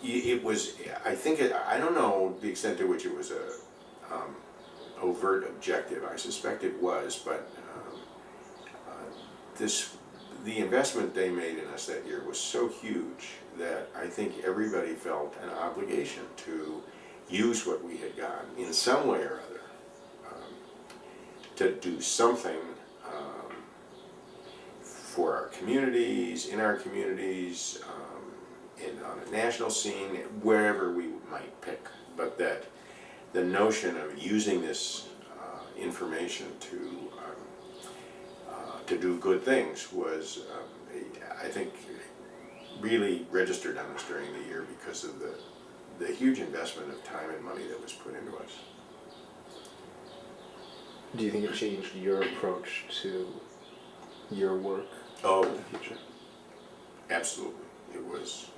it was, I don't know the extent to which it was a overt objective. I suspect it was, but this, the investment they made in us that year was so huge that I think everybody felt an obligation to use what we had gotten in some way or other, to do something for our communities, in our communities, on a national scene, wherever we might pick. But that the notion of using this information to do good things was, I think, really registered on us during the year because of the huge investment of time and money that was put into us. Do you think it changed your approach to your work Oh, in the future? absolutely. It was.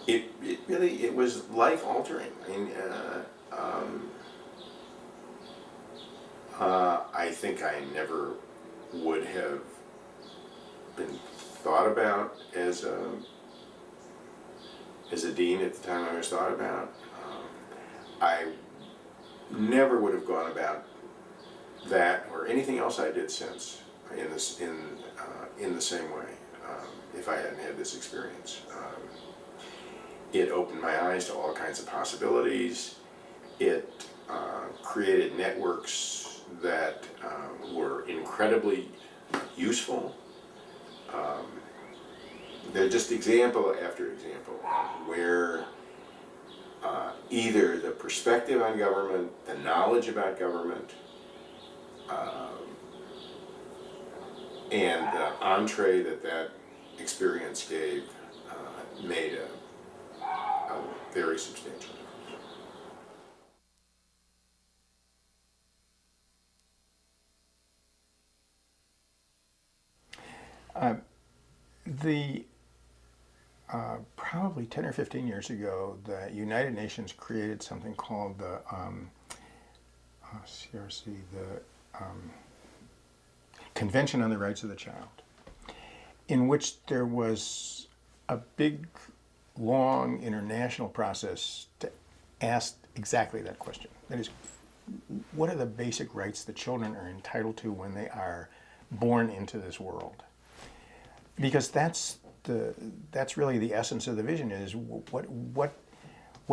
It really, it was life altering. I mean, I think I never would have been thought about as a dean at the time I was thought about. I never would have gone about that or anything else I did since in the same way if I hadn't had this experience. It opened my eyes to all kinds of possibilities. It created networks that were incredibly useful. They're just example after example where either the perspective on government, the knowledge about government, and the entree that experience gave made a very substantial difference. Probably 10 or 15 years ago, the United Nations created something called the CRC, the Convention on the Rights of the Child, in which there was a big, long international process to ask exactly that question. That is, what are the basic rights that children are entitled to when they are born into this world? Because that's really the essence of the vision, is what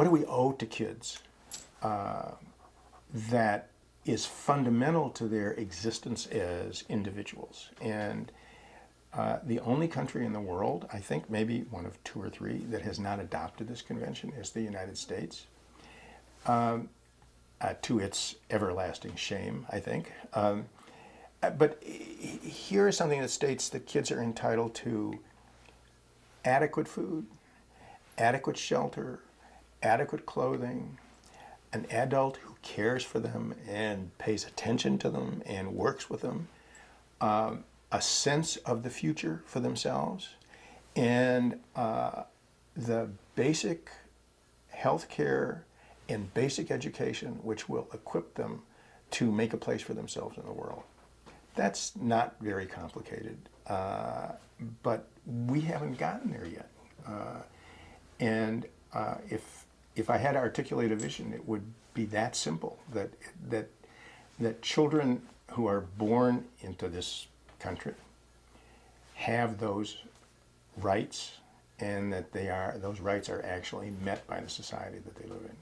do we owe to kids that is fundamental to their existence as individuals. And the only country in the world, I think maybe one of two or three, that has not adopted this convention is the United States, to its everlasting shame, I think. But here is something that states that kids are entitled to adequate food, adequate shelter, adequate clothing, an adult who cares for them and pays attention to them and works with them, a sense of the future for themselves, and the basic health care and basic education which will equip them to make a place for themselves in the world. That's not very complicated, but we haven't gotten there yet. And if I had to articulate a vision, it would be that simple, that children who are born into this country have those rights, and that those rights are actually met by the society that they live in.